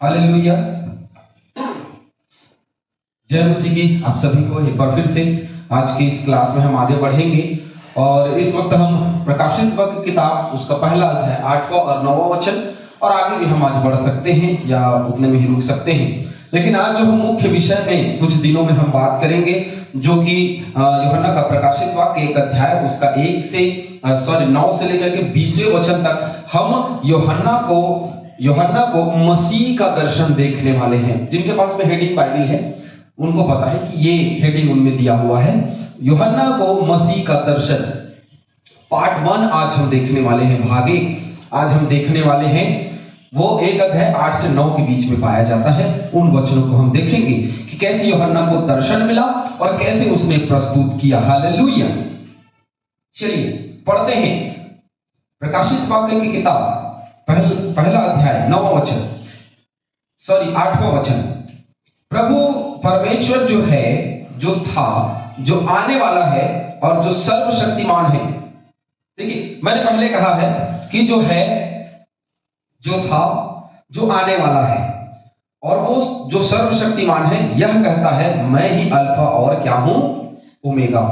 Hallelujah. जय मसीह की आप सभी को एक बार फिर से आज की इस क्लास में हम आगे बढ़ेंगे और इस वक्त हम प्रकाशित वाक्य किताब उसका पहला अध्याय 8वां और 9वां वचन और आगे भी हम आज बढ़ सकते हैं या उतने में ही रुक सकते हैं। लेकिन आज जो हम मुख्य विषय में कुछ दिनों में हम बात करेंगे जो कि यूहन्ना का प्रकाशित वाक्य एक अध्याय उसका 9 से लेकर के 20वें वचन तक हम यूहन्ना को मसीह का दर्शन देखने वाले हैं। जिनके पास में हेडिंग बाइबल है उनको पता है कि ये हेडिंग उनमें दिया हुआ है, यूहन्ना को मसीह का दर्शन। पार्ट 1 आज हम देखने वाले हैं, भागे आज हम देखने वाले हैं। वो एक अध्याय 8 से 9 के बीच में पाया जाता है। उन वचनों को हम देखेंगे कि कैसे यूहन्ना को दर्शन मिला और कैसे उसने प्रस्तुत किया। हालेलुया। चलिए पढ़ते हैं प्रकाशित वाक्य की किताब पहला अध्याय 9वां वचन 8वां वचन। प्रभु परमेश्वर जो है, जो था, जो आने वाला है और जो सर्वशक्तिमान है। देखिए मैंने पहले कहा है कि जो है, जो था, जो आने वाला है और वो जो सर्वशक्तिमान है, यह कहता है मैं ही अल्फा और क्या हूं, ओमेगा।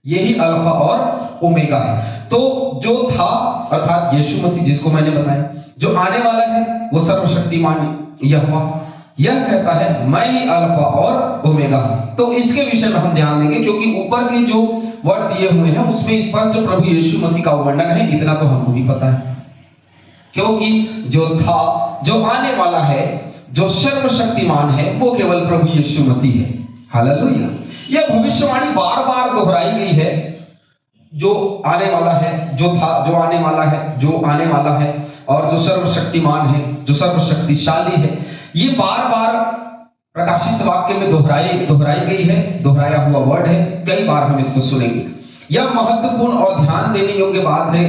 यही अल्फा और ओमेगा है। तो जो था अर्थात यीशु मसीह जिसको मैंने बताया, जो आने वाला है वो सर्वशक्तिमान यहोवा, यह कहता है मैं ही अल्फा और ओमेगा हूं। तो इसके विषय में हम ध्यान देंगे क्योंकि ऊपर के जो वर्ड दिए हुए हैं उसमें स्पष्ट प्रभु यीशु मसीह का वर्णन है। इतना तो हमको भी पता है क्योंकि जो था, जो आने वाला है, जो सर्वशक्तिमान है वो केवल प्रभु यीशु मसीह है। हालेलुया। यह भविष्यवाणी बार बार दोहराई गई है। जो आने वाला है, जो था, जो आने वाला है, जो आने वाला है और जो सर्वशक्तिमान है, जो सर्वशक्तिशाली है, ये बार बार प्रकाशित वाक्य में दोहराई गई है, दोहराया हुआ वर्ड है। कई बार हम इसको सुनेंगे। यह महत्वपूर्ण और ध्यान देने योग्य बात है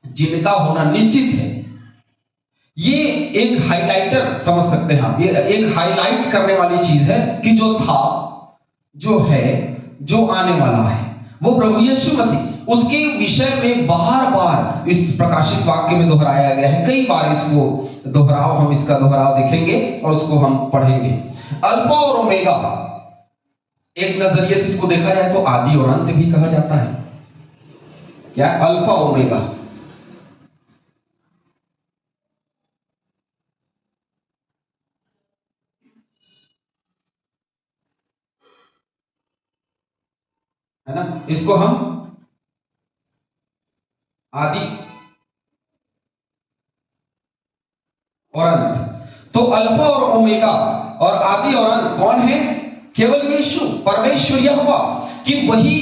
जिनका होना निश्चित है। ये एक हाइलाइटर समझ सकते हैं आप, ये एक हाईलाइट करने वाली चीज है कि जो था, जो है, जो आने वाला है वो प्रभु यीशु मसीह। उसके विषय में बार बार इस प्रकाशित वाक्य में दोहराया गया है। कई बार इसको दोहराव, हम इसका दोहराव देखेंगे और उसको हम पढ़ेंगे। अल्फा और ओमेगा, एक नजरिए से इसको देखा जाए तो आदि और अंत भी कहा जाता है। क्या अल्फा ओमेगा? है ना, इसको हम आदि और अंत। तो अल्फा और ओमेगा और आदि और अंत कौन है? केवल यीशु परमेश्वर यहोवा। कि वही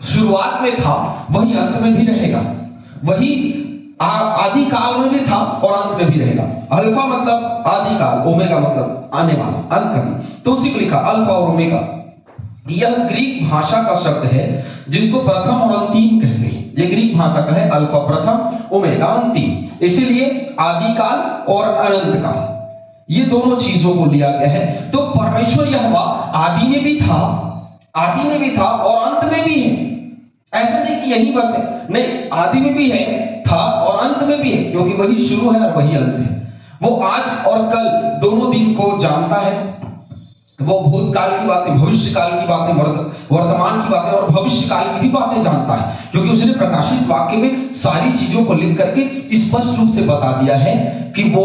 शुरुआत में था, वही अंत में भी रहेगा, वही आदि काल में भी था और अंत में भी रहेगा। अल्फा मतलब आदि काल, ओमेगा मतलब आने वाला, अंत का। तो उसी को लिखा अल्फा और ओमेगा। यह ग्रीक भाषा का शब्द है जिसको प्रथम और अंतिम कहते हैं। ये ग्रीक भाषा का है, अल्फा प्रथम, ओमेगा अंतिम। इसीलिए आदि काल और अनंत काल, ये दोनों चीजों को लिया गया है। तो परमेश्वर यहोवा आदि में भी था, आदि में भी था और अंत में भी है। ऐसा नहीं कि यही बस है, नहीं, आदि में भी है, था और अंत में भी है, क्योंकि वही शुरू है और वही अंत है। वो आज और कल दोनों दिन को जानता है। वो भूतकाल की बातें, भविष्य काल की बातें, वर्तमान की बातें और भविष्य काल की भी बातें जानता है, क्योंकि उसने प्रकाशित वाक्य में सारी चीजों को लिख करके स्पष्ट रूप से बता दिया है कि वो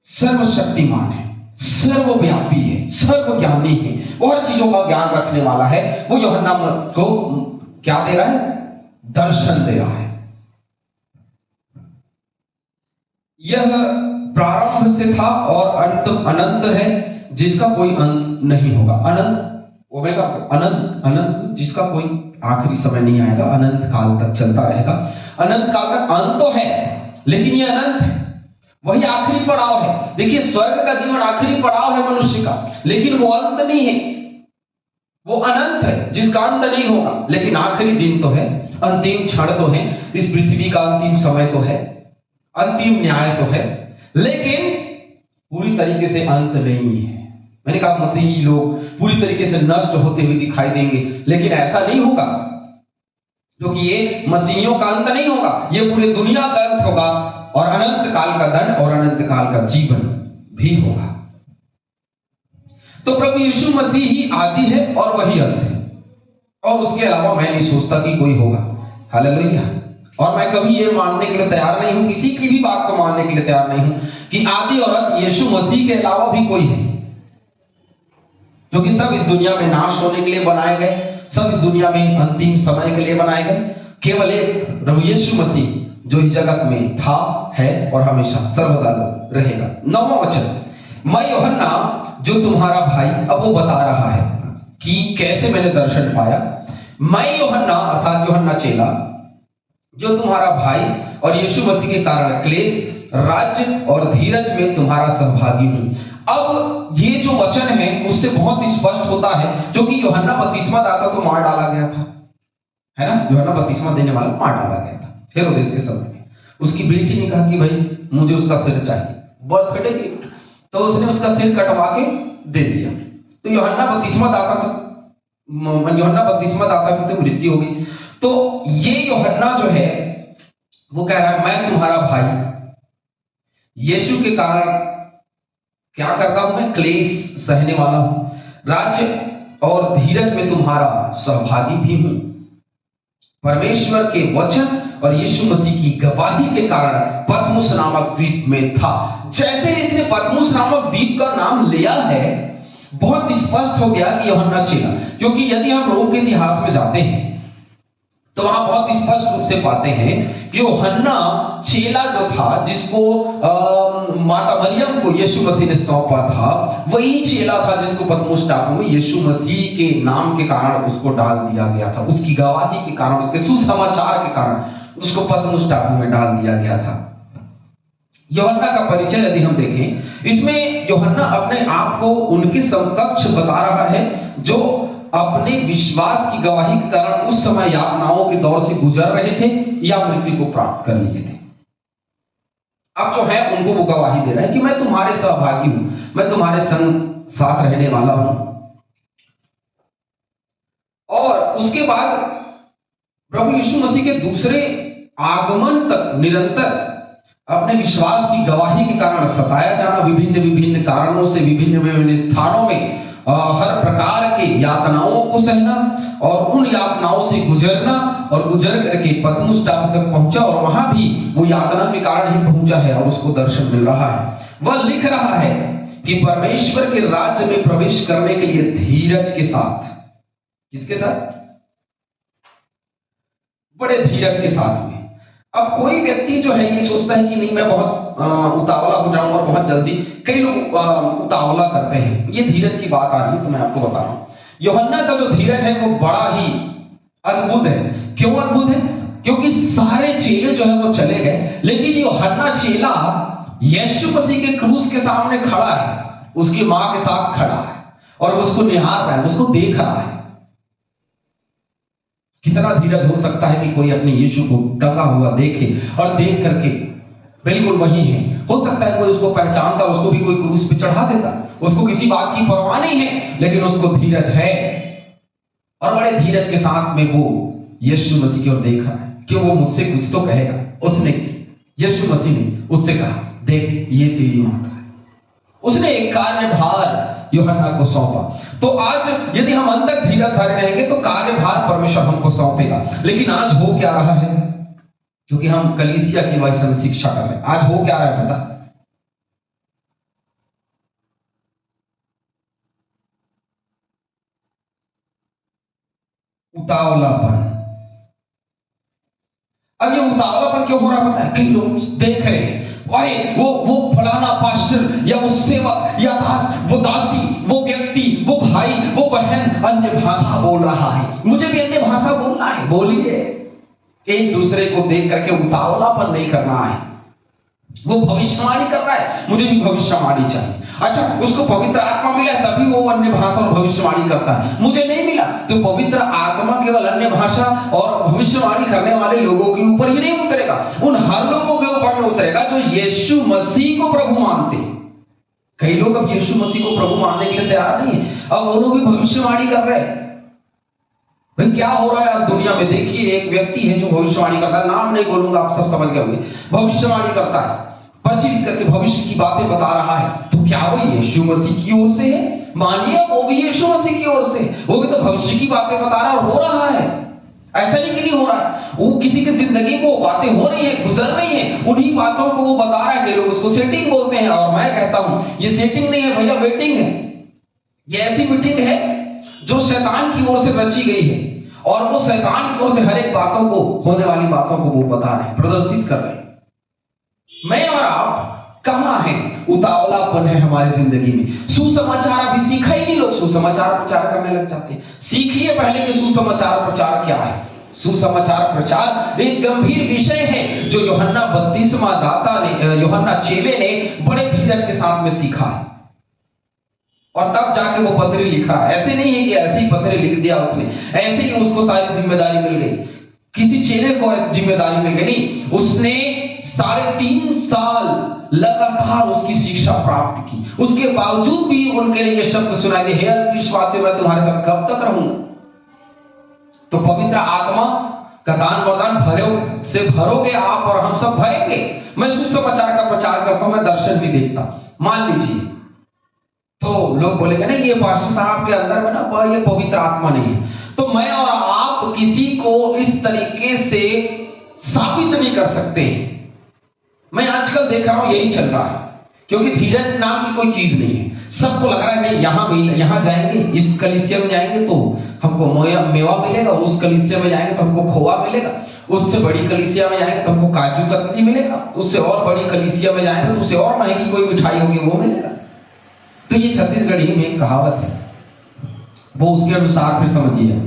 सर्वशक्तिमान है, सर्वव्यापी है, सर्वज्ञानी है, वो हर चीजों का ज्ञान रखने वाला है। वो यूहन्ना को क्या दे रहा है? दर्शन दे रहा है। यह प्रारंभ से था और अंत अनंत है, जिसका कोई अंत नहीं होगा। अनंत, ओमेगा अनंत, अनंत जिसका कोई आखिरी समय नहीं आएगा, अनंत काल तक चलता रहेगा। अनंत काल तक अंत तो है लेकिन ये अनंत है, वही आखिरी पड़ाव है। देखिए स्वर्ग का जीवन आखिरी पड़ाव है मनुष्य का, लेकिन वो अंत नहीं है, वो अनंत है जिसका अंत नहीं होगा। लेकिन आखिरी दिन तो है, अंतिम क्षण तो है, इस पृथ्वी का अंतिम समय तो है, अंतिम न्याय तो है, लेकिन पूरी तरीके से अंत नहीं है। मैंने कहा मसीही लोग पूरी तरीके से नष्ट होते हुए दिखाई देंगे, लेकिन ऐसा नहीं होगा, क्योंकि ये मसीहियों का अंत नहीं होगा, ये पूरे दुनिया का अंत होगा और अनंत काल का दंड और अनंत काल का जीवन भी होगा। तो प्रभु यीशु मसीह ही आदि है और वही अंत है, और उसके अलावा मैं नहीं सोचता कि कोई होगा। हालेलुया। और मैं कभी ये मानने के लिए तैयार नहीं हूं, किसी की भी बात को मानने के लिए तैयार नहीं हूं कि आदि और अंत यीशु मसीह के अलावा भी कोई है, क्योंकि सब इस दुनिया में नाश होने के लिए बनाए गए, सब इस दुनिया में अंतिम समय के लिए बनाए गए। केवल एक प्रभु यीशु मसीह जो इस जगत में था, है और हमेशा सर्वदा रहेगा। 9वां वचन, मैं यूहन्ना जो तुम्हारा भाई, अब वो बता रहा है कि कैसे मैंने दर्शन पाया। मैं यूहन्ना अर्थात यूहन्ना चेला जो तुम्हारा भाई और यीशु मसीह के कारण क्लेश, राज्य और धीरज में तुम्हारा सहभागी हूं। अब ये जो वचन है उससे बहुत स्पष्ट होता है, क्योंकि यूहन्ना बपतिस्मा दाता तो मार डाला गया था, है ना। यूहन्ना बपतिस्मा देने वाला मार डाला गया था हेरोदेस के समय में। उसकी बेटी ने कहा कि भाई मुझे उसका सिर चाहिए, बर्थडे गिफ्ट, तो उसने उसका सिर कटवा के दे दिया। तो यूहन्ना बपतिस्मा दाता की तो मृत्यु हो गई। तो ये यूहन्ना जो है वो कह रहा है मैं तुम्हारा भाई, यीशु के कारण क्या करता हूं, मैं क्लेश सहने वाला हूं, राज्य और धीरज में तुम्हारा सहभागी भी हूं। परमेश्वर के वचन और यीशु मसीह की गवाही के कारण पतमुस नामक द्वीप में था। जैसे इसने पतमुस नामक द्वीप का नाम लिया है, बहुत स्पष्ट हो गया कि यूहन्ना चेला, क्योंकि यदि हम रोम के इतिहास में जाते हैं तो वहां बहुत स्पष्ट रूप से पाते हैं कि यूहन्ना चेला जो था, जिसको माता मरियम को यीशु मसीह ने सौंपा था, वही चेला था जिसको पतमुस टापू में यीशु मसीह के नाम के कारण उसको डाल दिया गया था। उसकी गवाही के कारण, उसके सुसमाचार के कारण उसको पतमुस टापू में डाल दिया गया था। यूहन्ना का परिचय यदि हम देखें, इसमें यूहन्ना अपने आप को उनके समकक्ष बता रहा है जो अपने विश्वास की गवाही के कारण उस समय यातनाओं के दौर से गुजर रहे थे या मृत्यु को प्राप्त कर लिए थे। अब जो है उनको वो गवाही दे रहा है कि मैं तुम्हारे सहभागी हूं, मैं तुम्हारे संग साथ रहने वाला हूं। और उसके बाद प्रभु यीशु मसीह के दूसरे आगमन तक निरंतर अपने विश्वास की गवाही के कारण सताया जाना, विभिन्न विभिन्न कारणों से विभिन्न विभिन्न स्थानों में हर प्रकार के यातनाओं को सहना और उन यातनाओं से गुजरना, और गुजर करके पतमुस टापू तक पहुंचा, और वहां भी वो यातना के कारण ही पहुंचा है और उसको दर्शन मिल रहा है। वह लिख रहा है कि परमेश्वर के राज्य में प्रवेश करने के लिए धीरज के साथ, किसके साथ, बड़े धीरज के साथ में। अब कोई व्यक्ति जो है ये सोचता है कि नहीं मैं बहुत उतावला हो जाऊं और बहुत जल्दी, कई लोग उतावला करते हैं, ये धीरज की बात आ रही है तो मैं आपको बता रहा हूं। यूहन्ना का जो धीरज है वो बड़ा ही अद्भुत है। क्यों अद्भुत है? क्योंकि सारे चेले जो है वो चले गए, लेकिन यूहन्ना चेला यीशु मसीह के क्रूस के सामने खड़ा है, उसकी मां के साथ खड़ा है और उसको निहार रहा है, उसको देख रहा है। कितना धीरज हो सकता है कि कोई अपने यीशु को टंगा हुआ देखे और देख करके बिल्कुल वही है। हो सकता है कोई उसको पहचानता, उसको भी कोई क्रूस पे चढ़ा देता, उसको किसी बात की परवाह नहीं है, लेकिन उसको धीरज है और बड़े धीरज के साथ में वो यीशु मसीह की ओर देख रहा है कि वो मुझसे कुछ तो कहेगा। उसने, यीशु मसीह ने उससे कहा, देख ये तेरी माता है। उसने एक कार्यभार यूहन्ना को सौंपा। तो आज यदि हम अंत तक धीरज धरे रहेंगे तो कार्यभार परमेश्वर हमको सौंपेगा। लेकिन आज हो क्या रहा है, क्योंकि हम कलीसिया की वजह से शिक्षा कर रहे हैं, आज हो क्या रहा है पता? उतावलापन। अब ये उतावलापन क्यों हो रहा पता है? कई लोग देख रहे हैं, अरे वो फलाना पास्टर या वो सेवक या दास, वो दासी, वो व्यक्ति, वो भाई, वो बहन अन्य भाषा बोल रहा है, मुझे भी अन्य भाषा बोलना है। बोलिए। एक दूसरे को देख करके उतावलापन नहीं करना है। वो भविष्यवाणी कर रहा है, मुझे भी भविष्यवाणी चाहिए। अच्छा, उसको पवित्र आत्मा मिला तभी वो अन्य भाषा और भविष्यवाणी करता है, मुझे नहीं मिला। तो पवित्र आत्मा केवल अन्य भाषा और भविष्यवाणी करने वाले लोगों के ऊपर ही नहीं उतरेगा, उन हर लोगों के ऊपर में उतरेगा जो यीशु मसीह को प्रभु मानते। कई लोग अब यीशु मसीह को प्रभु मानने के लिए तैयार नहीं है, अब वो लोग भी भविष्यवाणी कर रहे हैं। भाई क्या हो रहा है आज दुनिया में? देखिए, एक व्यक्ति है जो भविष्यवाणी करता है, नाम नहीं बोलूंगा, आप सब समझ गए होंगे। भविष्यवाणी करता है, प्रचलित करके भविष्य की बातें बता रहा है। तो क्या वो यीशु मसीह की ओर से है? मानिए वो भी यीशु मसीह की ओर से, वो भी तो भविष्य की बातें बता रहा है और हो रहा है। ऐसा नहीं कि नहीं हो रहा है, वो किसी की जिंदगी को बातें हो रही है, गुजर रही है, उन्हीं बातों को वो बता रहा है कि लोग उसको सेटिंग बोलते हैं। और मैं कहता हूं ये सेटिंग नहीं है भैया, वेटिंग है। ये ऐसी मीटिंग है जो शैतान की ओर से रची गई है, और वो शैतान की ओर से हर एक बातों को, होने वाली बातों को वो बता रहे हैं, प्रदर्शित कर रहे हैं। मैं और आप कहां हैं? उतावलापन है हमारी जिंदगी में। सुसमाचार अभी सीखा ही नहीं, लोग सुसमाचार प्रचार करने लग जाते हैं। सीखिए पहले कि सुसमाचार प्रचार क्या है। सुसमाचार प्रचार एक गंभीर विषय है जो यूहन्ना बपतिस्मा दाता ने, यूहन्ना चेले ने बड़े धीरज के साथ में सीखा है, और तब जाके वो पत्र लिखा। ऐसे नहीं है कि ऐसे ही पत्र लिख दिया उसने, ऐसे ही उसको सारी जिम्मेदारी मिल गई, किसी चेले को ऐसी जिम्मेदारी मिल गई नहीं। उसने 3.5 साल लगातार उसकी शिक्षा प्राप्त की, उसके बावजूद भी उनके लिए ये शब्द सुनाई दे, हे अल्पविश्वासियों, मैं तुम्हारे साथ कब तक रहूंगा? तो पवित्र आत्मा का दान वरदान भरोगे आप और हम सब भरेंगे। मैं सुसमाचार का प्रचार करता हूं, मैं दर्शन भी देखता, मान लीजिए। तो लोग बोलेंगे नहीं, ये पास्टर साहब के अंदर में ना ये पवित्र आत्मा नहीं है। तो मैं और आप किसी को इस तरीके से साबित नहीं कर सकते। मैं आजकल देख रहा हूं यही चल रहा है, क्योंकि धीरज नाम की कोई चीज नहीं है। सबको लग रहा है नहीं, यहां जाएंगे, इस कलीसिया में जाएंगे तो हमको मेवा मिलेगा, उस कलीसिया में जाएंगे तो हमको खोआ मिलेगा, उससे बड़ी कलीसिया में जाएंगे तो हमको काजू कतली मिलेगा, उससे और बड़ी कलीसिया में जाएंगे तो उससे और महंगी कोई मिठाई होगी वो मिलेगा। तो ये छत्तीसगढ़ी में एक कहावत है, वो उसके अनुसार फिर समझिए।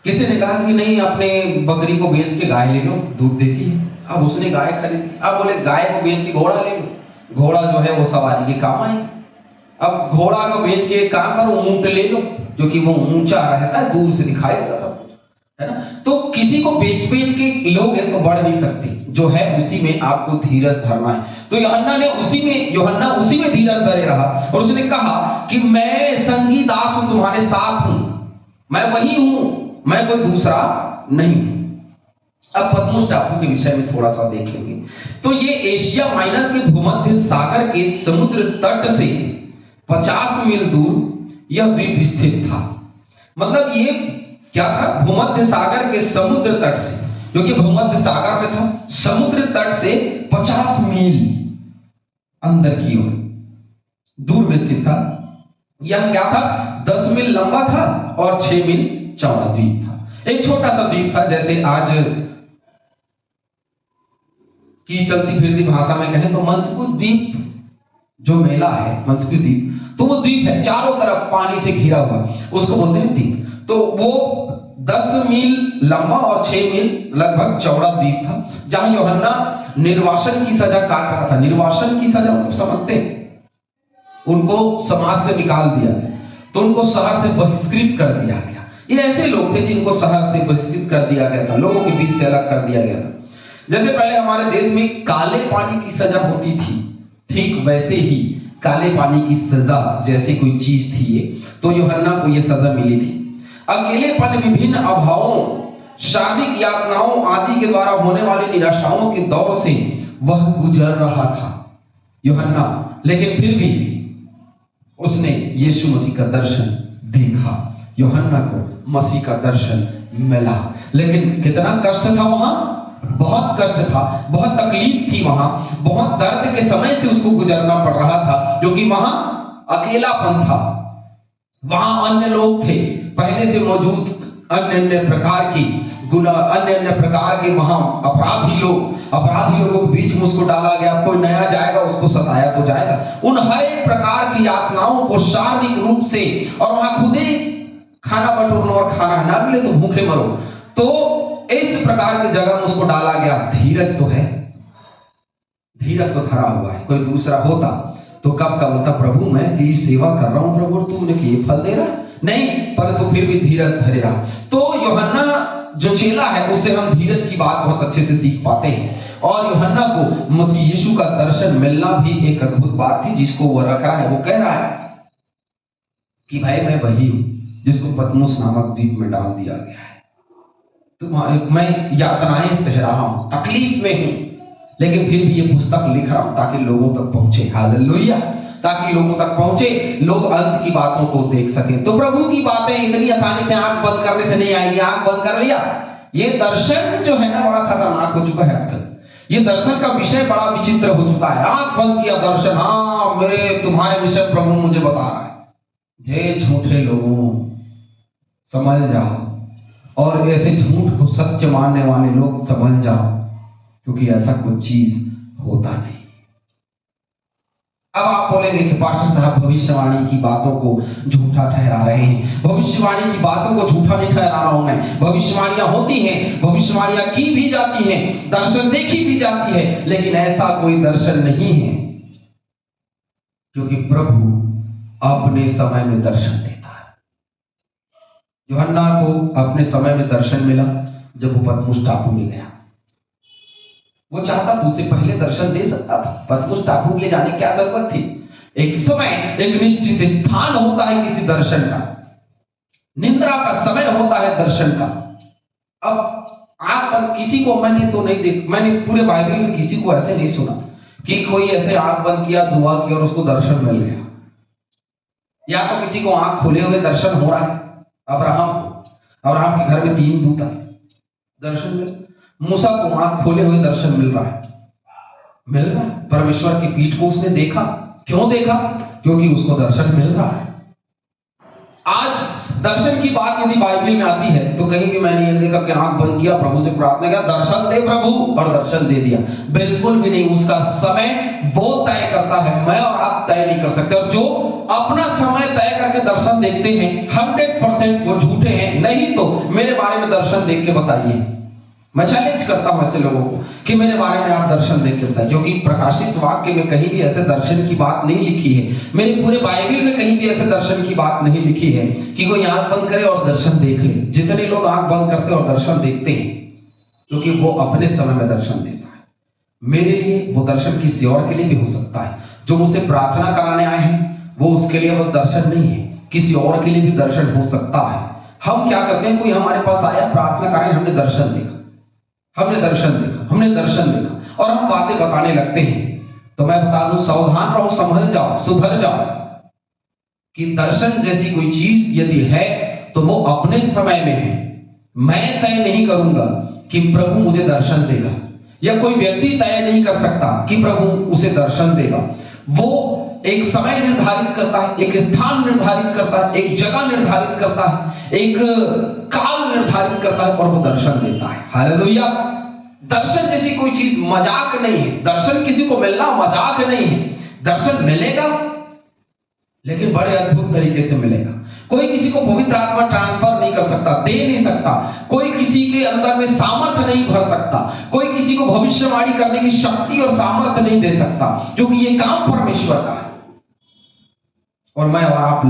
किसी ने कहा कि नहीं, अपने बकरी को बेच के गाय ले लो, दूध देती है। अब उसने गाय खरीदी, अब बोले गाय को बेच के घोड़ा ले लो, घोड़ा जो है वो सवारी के काम आएगा। अब घोड़ा को बेच के काम करो, ऊंट ले लो, जो कि वो ऊंचा रहता है, दूर से दिखाई देगा सब कुछ, है ना। तो किसी को बेच के लोगे तो बढ़ नहीं सकती, जो है उसी में आपको धीरज धरना है। तो यूहन्ना उसी में धीरज धरे रहा, और उसने कहा कि मैं संगी दास हूं, तुम्हारे साथ हूं, मैं वही हूं, मैं कोई दूसरा नहीं। अब पतमुस टापू के विषय में थोड़ा सा देख लेंगे। तो ये एशिया माइनर के भूमध्य सागर के समुद्र तट से 50 मील दूर यह द्वीप स्थित था। मतलब ये क्या था? भूमध्य सागर के समुद्र तट से, जो कि भूमध्य सागर में था, समुद्र तट से 50 मील अंदर की ओर दूर में स्थित था। यह क्या था? 10 मील लंबा था और 6 मील चौड़ा द्वीप था। एक छोटा सा द्वीप था, जैसे आज की चलती फिरती भाषा में कहें तो मंथकू द्वीप जो मेला है, मंथकू द्वीप, तो वो द्वीप है, चारों तरफ पानी से घिरा हुआ, उसको बोलते हैं द्वीप। तो वो 10 मील लंबा और 6 मील लगभग चौड़ा द्वीप था, जहां यूहन्ना निर्वासन की सजा काट रहा था। निर्वासन की सजा उनको समझते हैं, उनको समाज से निकाल दिया गया, तो उनको शहर से बहिष्कृत कर दिया गया। ये ऐसे लोग थे जिनको शहर से बहिष्कृत कर दिया गया था, लोगों के बीच से अलग कर दिया गया था। जैसे पहले हमारे देश में काले पानी की सजा होती थी, ठीक वैसे ही काले पानी की सजा जैसी कोई चीज थी ये, तो यूहन्ना को ये सजा मिली थी। अकेलेपन, विभिन्न अभावों, शारीरिक यातनाओं आदि के द्वारा होने वाली निराशाओं के दौर से वह गुजर रहा था यूहन्ना, लेकिन फिर भी उसने यीशु मसीह का दर्शन देखा। यूहन्ना को मसीह का दर्शन मिला, लेकिन कितना कष्ट था वहां, बहुत कष्ट था, बहुत तकलीफ थी वहां, बहुत दर्द के समय से उसको गुजरना पड़ रहा था, क्योंकि वहां अकेलापन था। वहां अन्य लोग थे, पहले से मौजूद अन्य प्रकार की गुनाह, अन्य प्रकार के वहां अपराधी लोगों के बीच में उसको डाला गया। कोई नया जाएगा, उसको सताया तो जाएगा। उन हर एक प्रकार की यातनाओं को शारीरिक रूप से, और वहां खुद ही खाना बटोरना और खाना ना मिले तो भूखे मरो, तो इस प्रकार की जगह में उसको डाला गया। धीरज तो है, धीरज तो धरा हुआ है। कोई दूसरा होता तो कब का बोलता, प्रभु मैं तेरी सेवा कर रहा हूं प्रभु, तुमने ये फल दे रहा नहीं, परंतु फिर भी धीरज धरे रहा। तो यूहन्ना जो चेला है, उससे हम धीरज की बात बहुत अच्छे से सीख पाते हैं। और यूहन्ना को मसीह यीशु का दर्शन मिलना भी एक अद्भुत बात थी, जिसको वो रख रहा है। वो कह रहा है कि भाई मैं वही हूं, जिसको पतमुस नामक द्वीप में डाल दिया गया है। तो मैं यातनाएं सह रहा हूं, तकलीफ में हूं, लेकिन फिर भी ये पुस्तक लिख रहा हूं ताकि लोगों तक पहुंचे। हालेलुया, ताकि लोगों तक पहुंचे, लोग अंत की बातों को देख सके। तो प्रभु की बातें इतनी आसानी से आंख बंद करने से नहीं आएंगी। आंख बंद कर लिया, ये दर्शन जो है ना बड़ा खतरनाक हो चुका है आजकल। ये दर्शन का विषय बड़ा विचित्र हो चुका है। आंख बंद किया दर्शन, हाँ मेरे तुम्हारे विषय प्रभु मुझे बता रहा है। हे झूठे लोगों, समझ जाओ, और ऐसे झूठ को सत्य मानने वाले लोग समझ जाओ, क्योंकि ऐसा कुछ चीज होता नहीं। अब आप बोलेंगे कि पास्टर साहब भविष्यवाणी की बातों को झूठा ठहरा रहे हैं। भविष्यवाणी की बातों को झूठा नहीं ठहरा रहा हूं मैं। भविष्यवाणियां होती हैं, भविष्यवाणियां की भी जाती हैं, दर्शन देखी भी जाती है, लेकिन ऐसा कोई दर्शन नहीं है, क्योंकि प्रभु अपने समय में दर्शन देता है। यूहन्ना को अपने समय में दर्शन मिला जब वो पतमुस टापू में गया। वो चाहता तो उससे पहले दर्शन दे सकता था, पतमुस टापू ले जाने की क्या जरूरत थी। एक समय, एक निश्चित स्थान होता है किसी दर्शन का, निंद्रा का समय होता है दर्शन का। अब आंख बंद, किसी को मैंने तो नहीं देख, मैंने पूरे बाइबल में किसी को ऐसे नहीं सुना कि कोई ऐसे आंख बंद किया, दुआ की और उसको दर्शन मिल गया। या तो किसी को आंख खोले हुए दर्शन हो रहा है। अब्राहम के घर में 3 दूत आए, दर्शन मिल। मूसा को आंख खोले हुए दर्शन मिल रहा है। परमेश्वर की पीठ को उसने देखा। क्यों देखा? क्योंकि उसको दर्शन मिल रहा है। आज दर्शन की बात यदि बाइबल में आती है तो कहीं भी मैंने ये देखा कि आंख बंद किया, प्रभु से प्रार्थना किया, दर्शन दे प्रभु, और दर्शन दे दिया। बिल्कुल भी नहीं। उसका समय वो तय करता है, मैं और आप तय नहीं कर सकते। और जो अपना समय तय करके दर्शन देखते हैं 100% वो झूठे हैं। नहीं तो मेरे बारे में दर्शन देख के बताइए। मैं चैलेंज करता हूं ऐसे लोगों को कि मेरे बारे में आप दर्शन देख के बताइए, क्योंकि प्रकाशित वाक्य में कहीं भी ऐसे दर्शन की बात नहीं लिखी है। मेरे पूरे बाइबल में कहीं भी ऐसे दर्शन की बात नहीं लिखी है कि कोई आंख बंद करे और दर्शन देख ले। जितने लोग आंख बंद करते और दर्शन देखते हैं, क्योंकि वो अपने समय में दर्शन देता है। मेरे लिए वो दर्शन किसी और के लिए भी हो सकता है। जो मुझसे प्रार्थना कराने आए हैं वो उसके लिए बस दर्शन नहीं है, किसी और के लिए भी दर्शन हो सकता है। हम क्या करते हैं, कोई हमारे पास आया प्रार्थना कराने, हमने दर्शन देखा, हमने दर्शन देखा और हम बातें बताने लगते हैं। तो मैं बता दूं, सावधान रहो, संभल जाओ, सुधर जाओ कि दर्शन जैसी कोई चीज यदि है तो वो अपने समय में है। मैं तय नहीं करूंगा कि प्रभु मुझे दर्शन देगा, या कोई व्यक्ति तय नहीं कर सकता कि प्रभु उसे दर्शन देगा। वो एक समय निर्धारित करता है, एक स्थान निर्धारित करता है, एक जगह निर्धारित करता है, एक काल निर्धारित करता है और वो दर्शन देता है। हालेलुया। दर्शन जैसी कोई चीज मजाक नहीं है। दर्शन किसी को मिलना मजाक नहीं है। दर्शन मिलेगा, लेकिन बड़े अद्भुत तरीके से मिलेगा। कोई किसी को पवित्र आत्मा ट्रांसफर नहीं कर सकता, दे नहीं सकता। कोई किसी के अंदर में सामर्थ्य नहीं भर सकता। कोई किसी को भविष्यवाणी करने की शक्ति और सामर्थ्य नहीं दे सकता, क्योंकि ये काम परमेश्वर का है। और मैं और आप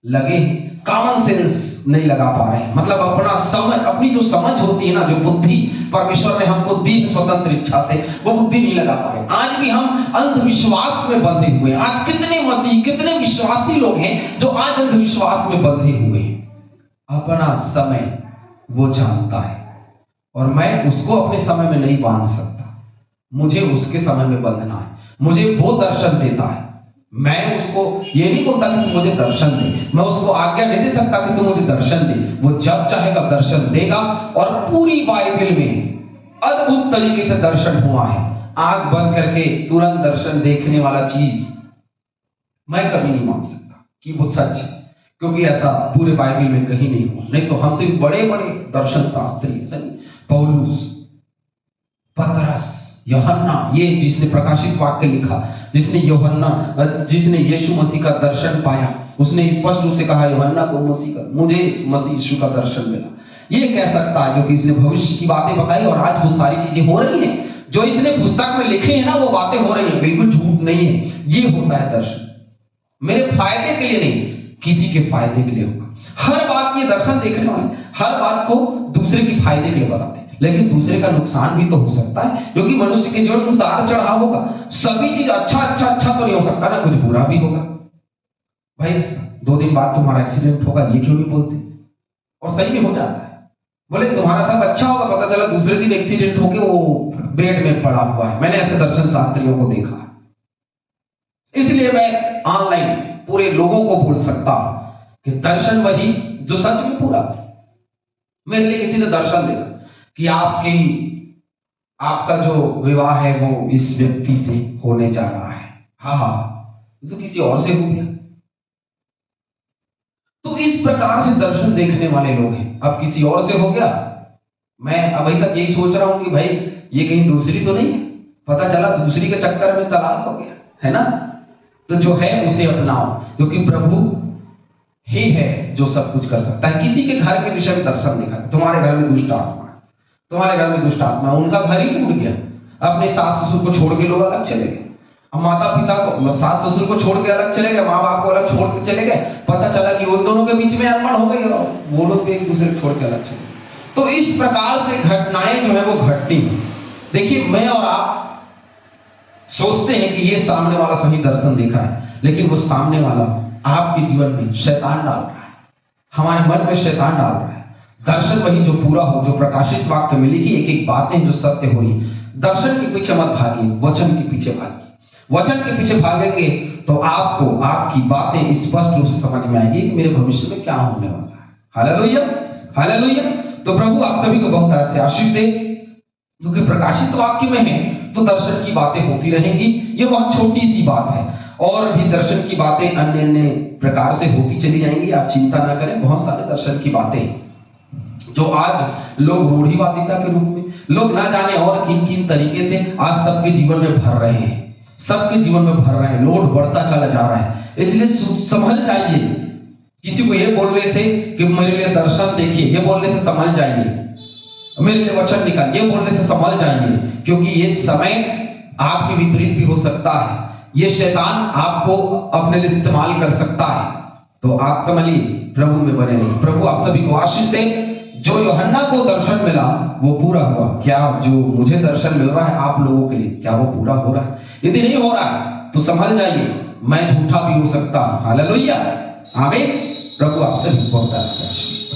लगे कॉमन सेंस नहीं लगा पा रहे हैं। मतलब अपना समझ, अपनी जो समझ होती है ना, जो बुद्धि परमेश्वर ने हमको दी स्वतंत्र इच्छा से, वो बुद्धि नहीं लगा पा रहे। आज भी हम अंधविश्वास में बंधे हुए हैं। आज कितने मसीही, कितने विश्वासी लोग हैं जो आज अंधविश्वास में बंधे हुए हैं। अपना समय वो जानता है और मैं उसको अपने समय में नहीं बांध सकता। मुझे उसके समय में बंधना है। मुझे वो दर्शन देता है। मैं उसको ये नहीं बोलता कि तू मुझे दर्शन दे, मैं उसको आज्ञा नहीं दे सकता कि तू मुझे दर्शन दे। वो जब चाहेगा दर्शन देगा। और पूरी बाइबल में अद्भुत तरीके से दर्शन हुआ है। आंख बंद करके तुरंत दर्शन देखने वाला चीज मैं कभी नहीं मान सकता कि वो सच है, क्योंकि ऐसा पूरे बाइबल में कहीं नहीं हुआ। नहीं तो हमसे बड़े बड़े दर्शन शास्त्री, पौलुस, पतरस, यूहन्ना, ये जिसने प्रकाशित वाक्य लिखा, जिसने जिसने यीशु मसीह का दर्शन पाया, उसने स्पष्ट रूप से कहा यूहन्ना को मुझे मसीह यीशु का दर्शन मिला। ये कह सकता है क्योंकि इसने भविष्य की बातें बताई और आज वो सारी चीजें हो रही हैं। जो इसने पुस्तक में लिखे हैं ना, वो बातें हो रही हैं, बिल्कुल झूठ नहीं है। ये होता है दर्शन मेरे फायदे के लिए नहीं, किसी के फायदे के लिए होगा। हर बात, ये दर्शन देखने वाले हर बात को दूसरे के फायदे के लिए बताते हैं, लेकिन दूसरे का नुकसान भी तो हो सकता है, क्योंकि मनुष्य के जीवन में उतार चढ़ाव होगा। सभी चीज अच्छा तो नहीं हो सकता ना, कुछ बुरा भी होगा। भाई 2 दिन बाद तुम्हारा एक्सीडेंट होगा, ये क्यों नहीं बोलते? और सही में हो जाता है। बोले तुम्हारा सब अच्छा होगा, पता चला दूसरे दिन एक्सीडेंट होके वो बेड में पड़ा हुआ है। मैंने ऐसे दर्शन शास्त्रियों को देखा। इसलिए मैं ऑनलाइन पूरे लोगों को बोल सकता हूं कि दर्शन वही जो सच में पूरा। मेरे लिए किसी ने दर्शन देखा कि आपका जो विवाह है वो इस व्यक्ति से होने जा रहा है। हाँ, तो किसी और से हो गया। तो इस प्रकार से दर्शन देखने वाले लोग हैं। अब किसी और से हो गया, मैं अभी तक यही सोच रहा हूं कि भाई ये कहीं दूसरी तो नहीं है। पता चला दूसरी के चक्कर में तलाक हो गया, है ना? तो जो है उसे अपनाओ, क्योंकि प्रभु ही है जो सब कुछ कर सकता है। किसी के घर के विषय में दर्शन देखा, तुम्हारे घर में दुष्ट आत्मा है, तुम्हारे घर में दुष्ट आत्मा है, उनका घर ही टूट गया। अपने सास ससुर को छोड़ के लोग अलग चले गए। अब माता पिता को, सास ससुर को छोड़ के अलग चले गए, माँ बाप को अलग छोड़ के चले गए। पता चला कि उन दोनों के बीच में अनबन हो गई और वो लोग भी एक दूसरे को छोड़ के अलग चले गए। तो इस प्रकार से घटनाएं जो है वो घटती हैं। देखिए, मैं और आप सोचते हैं कि ये सामने वाला सही दर्शन देखा है, लेकिन वो सामने वाला आपके जीवन में शैतान डाल रहा है, हमारे मन में शैतान डाल रहा है। दर्शन वही जो पूरा हो, जो प्रकाशित वाक्य में लिखी एक एक बातें जो सत्य हुई। दर्शन के पीछे मत भागिए, वचन के पीछे भागिए। वचन के पीछे भागेंगे तो आपको आपकी बातें स्पष्ट रूप से समझ में आएगी कि मेरे भविष्य में क्या होने वाला है। Hallelujah, hallelujah. तो प्रभु आप सभी को बहुत ऐसे आशीष दे, क्योंकि प्रकाशित वाक्य में है तो दर्शन की बातें होती रहेंगी। ये बहुत छोटी सी बात है, और भी दर्शन की बातें अन्य अन्य प्रकार से होती चली जाएंगी। आप चिंता ना करें। बहुत सारे दर्शन की बातें जो आज लोग रूढ़िवादिता के रूप में, लोग ना जाने और किन किन तरीके से आज सबके जीवन में भर रहे हैं, सबके जीवन में भर रहे हैं। लोड बढ़ता चला जा रहा है, इसलिए संभल जाइए। किसी को ये बोलने से कि मेरे लिए दर्शन देखिए, ये बोलने से संभल जाइए। मेरे लिए वचन निकाल, ये बोलने से संभल जाइए, क्योंकि ये समय आपके विपरीत भी हो सकता है। ये शैतान आपको अपने लिए इस्तेमाल कर सकता है। तो आप समझिए, प्रभु में बने रहिए। प्रभु आप सभी को आशीष दे। जो यूहन्ना को दर्शन मिला वो पूरा हुआ। क्या जो मुझे दर्शन मिल रहा है आप लोगों के लिए, क्या वो पूरा हो रहा है? यदि नहीं हो रहा है तो संभल जाइए, मैं झूठा भी हो सकता हूं। हालेलुया, आमीन। प्रभु आप सभी को बहुत आशीष।